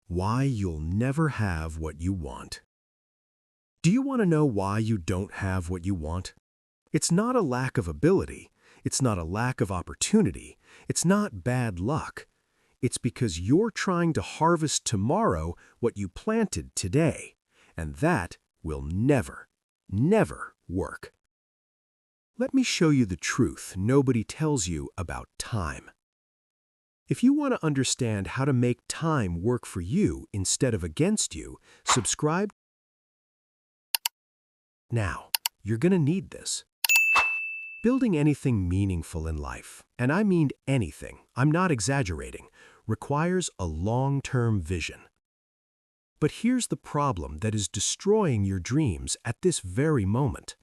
Why you'll never have what you want. Do you want to know why you don't have what you want? It's not a lack of ability. It's not a lack of opportunity. It's not bad luck. It's because you're trying to harvest tomorrow what you planted today. And that will never, never work. Let me show you the truth nobody tells you about time. If you want to understand how to make time work for you instead of against you, subscribe now. You're going to need this. Building anything meaningful in life, and I mean anything, I'm not exaggerating, requires a long-term vision. But here's the problem that is destroying your dreams at this very moment.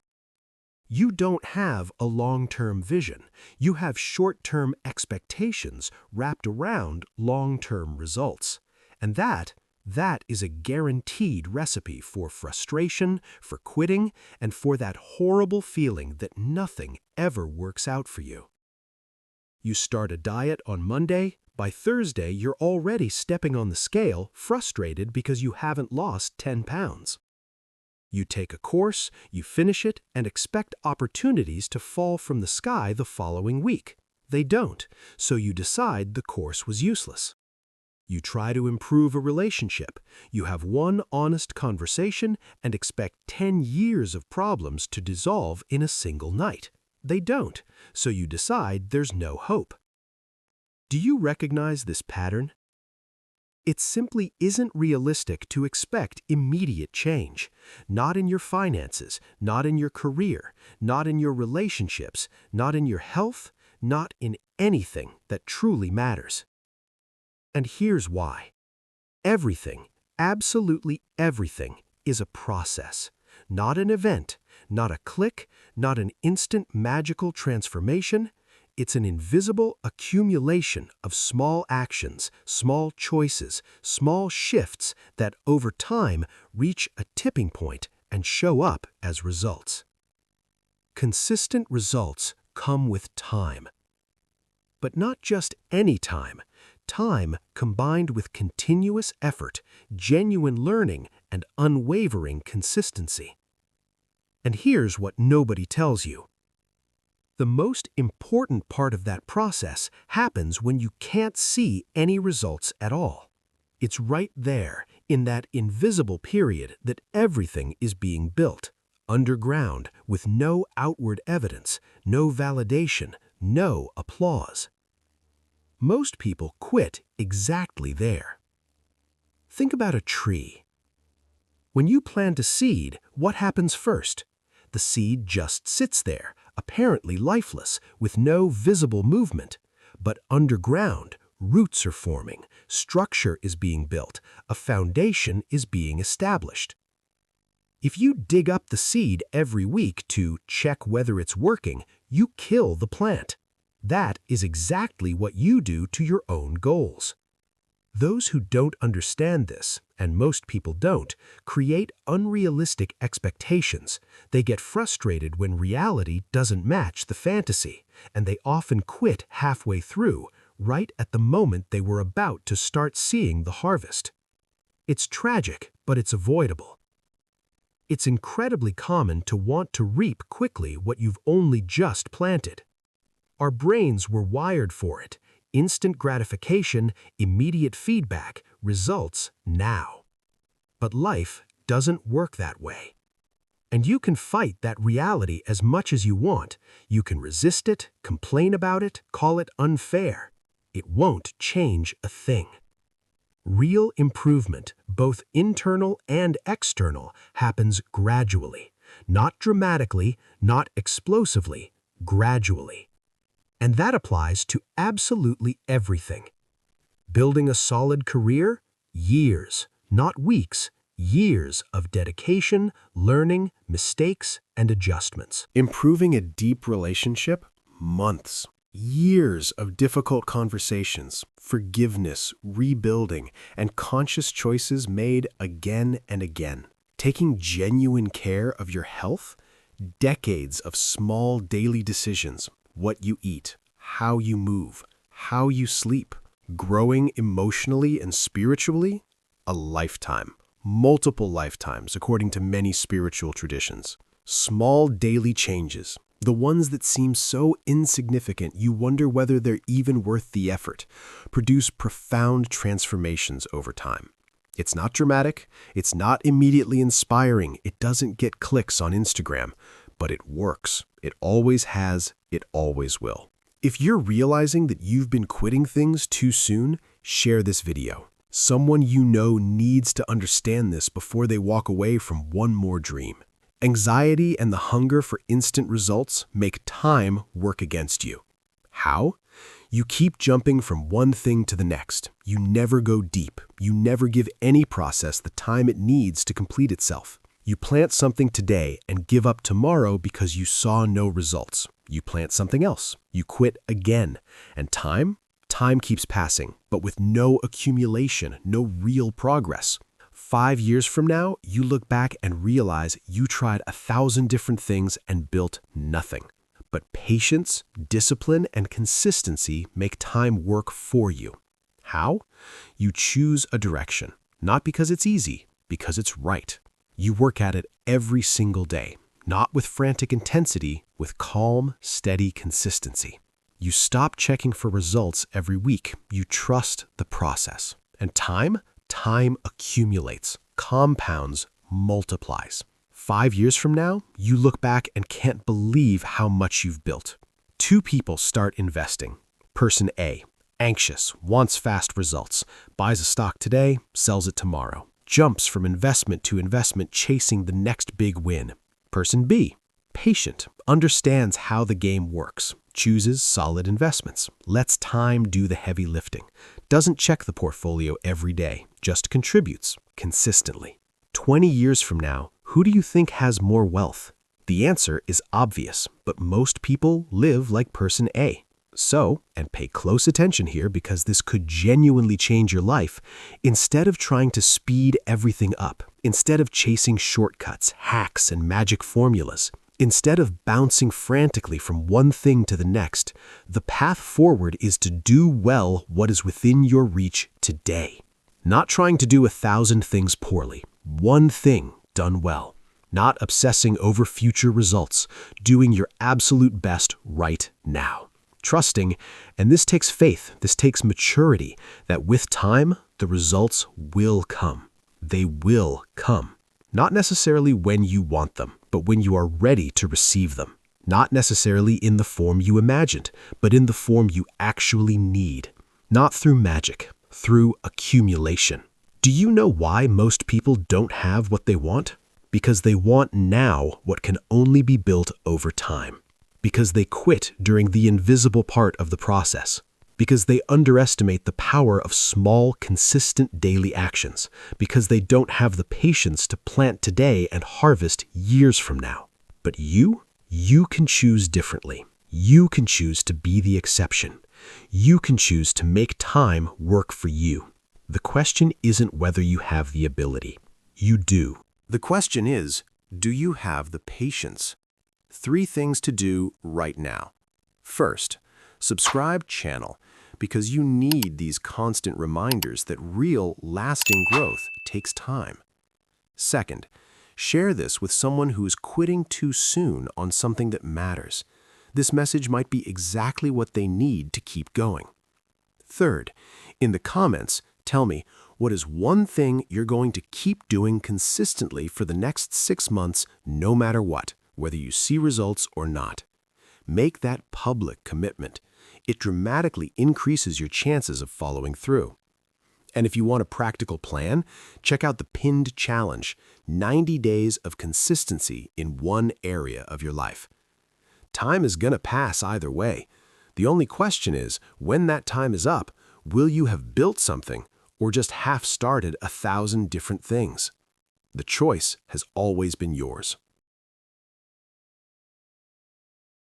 You don't have a long-term vision. You have short-term expectations wrapped around long-term results. And that is a guaranteed recipe for frustration, for quitting, and for that horrible feeling that nothing ever works out for you. You start a diet on Monday. By Thursday, you're already stepping on the scale, frustrated because you haven't lost 10 pounds. You take a course, you finish it, and expect opportunities to fall from the sky the following week. They don't, so you decide the course was useless. You try to improve a relationship. You have one honest conversation and expect 10 years of problems to dissolve in a single night. They don't, so you decide there's no hope. Do you recognize this pattern? It simply isn't realistic to expect immediate change. Not in your finances, not in your career, not in your relationships, not in your health, not in anything that truly matters. And here's why. Everything, absolutely everything, is a process. Not an event, not a click, not an instant magical transformation. It's an invisible accumulation of small actions, small choices, small shifts that over time reach a tipping point and show up as results. Consistent results come with time. But not just any time. Time combined with continuous effort, genuine learning, and unwavering consistency. And here's what nobody tells you. The most important part of that process happens when you can't see any results at all. It's right there, in that invisible period that everything is being built, underground, with no outward evidence, no validation, no applause. Most people quit exactly there. Think about a tree. When you plant a seed, what happens first? The seed just sits there, apparently lifeless, with no visible movement. But underground, roots are forming, structure is being built, a foundation is being established. If you dig up the seed every week to check whether it's working, you kill the plant. That is exactly what you do to your own goals. Those who don't understand this, and most people don't, create unrealistic expectations. They get frustrated when reality doesn't match the fantasy, and they often quit halfway through, right at the moment they were about to start seeing the harvest. It's tragic, but it's avoidable. It's incredibly common to want to reap quickly what you've only just planted. Our brains were wired for it. Instant gratification, immediate feedback, results now. But life doesn't work that way. And you can fight that reality as much as you want. You can resist it, complain about it, call it unfair. It won't change a thing. Real improvement, both internal and external, happens gradually. Not dramatically, not explosively, gradually. And that applies to absolutely everything. Building a solid career? Years, not weeks, years of dedication, learning, mistakes, and adjustments. Improving a deep relationship? Months. Years of difficult conversations, forgiveness, rebuilding, and conscious choices made again and again. Taking genuine care of your health? Decades of small daily decisions. What you eat, how you move, how you sleep, growing emotionally and spiritually, A lifetime. Multiple lifetimes, according to many spiritual traditions. Small daily changes, the ones that seem so insignificant you wonder whether they're even worth the effort, produce profound transformations over time. It's not dramatic, it's not immediately inspiring, it doesn't get clicks on Instagram, but it works. It always has, it always will. If you're realizing that you've been quitting things too soon, share this video. Someone you know needs to understand this before they walk away from one more dream. Anxiety and the hunger for instant results make time work against you. How? You keep jumping from one thing to the next. You never go deep. You never give any process the time it needs to complete itself. You plant something today and give up tomorrow because you saw no results. You plant something else. You quit again. And time keeps passing, but with no accumulation, no real progress. 5 years from now, you look back and realize you tried 1,000 different things and built nothing. But patience, discipline, and consistency make time work for you. How? You choose a direction, not because it's easy, because it's right. You work at it every single day, not with frantic intensity, with calm, steady consistency. You stop checking for results every week. You trust the process. And time accumulates, compounds, multiplies. 5 years from now, you look back and can't believe how much you've built. 2 people start investing. Person A, anxious, wants fast results, buys a stock today, sells it tomorrow, jumps from investment to investment, chasing the next big win. Person B, patient, understands how the game works, chooses solid investments, lets time do the heavy lifting, doesn't check the portfolio every day, just contributes consistently. 20 years from now, who do you think has more wealth? The answer is obvious, but most people live like person A. So, and pay close attention here because this could genuinely change your life, instead of trying to speed everything up, instead of chasing shortcuts, hacks, and magic formulas, instead of bouncing frantically from one thing to the next, the path forward is to do well what is within your reach today. Not trying to do 1,000 things poorly, one thing done well. Not obsessing over future results, doing your absolute best right now. Trusting, and this takes faith, this takes maturity, that with time, the results will come. They will come. Not necessarily when you want them, but when you are ready to receive them. Not necessarily in the form you imagined, but in the form you actually need. Not through magic, through accumulation. Do you know why most people don't have what they want? Because they want now what can only be built over time. Because they quit during the invisible part of the process. Because they underestimate the power of small, consistent daily actions. Because they don't have the patience to plant today and harvest years from now. But you can choose differently. You can choose to be the exception. You can choose to make time work for you. The question isn't whether you have the ability. You do. The question is, do you have the patience? 3 things to do right now. First, subscribe channel because you need these constant reminders that real, lasting growth takes time. Second, share this with someone who is quitting too soon on something that matters. This message might be exactly what they need to keep going. Third, in the comments, tell me, what is one thing you're going to keep doing consistently for the next 6 months, no matter what, whether you see results or not? Make that public commitment. It dramatically increases your chances of following through. And if you want a practical plan, check out the pinned challenge, 90 days of consistency in one area of your life. Time is gonna pass either way. The only question is, when that time is up, will you have built something or just half-started 1,000 different things? The choice has always been yours.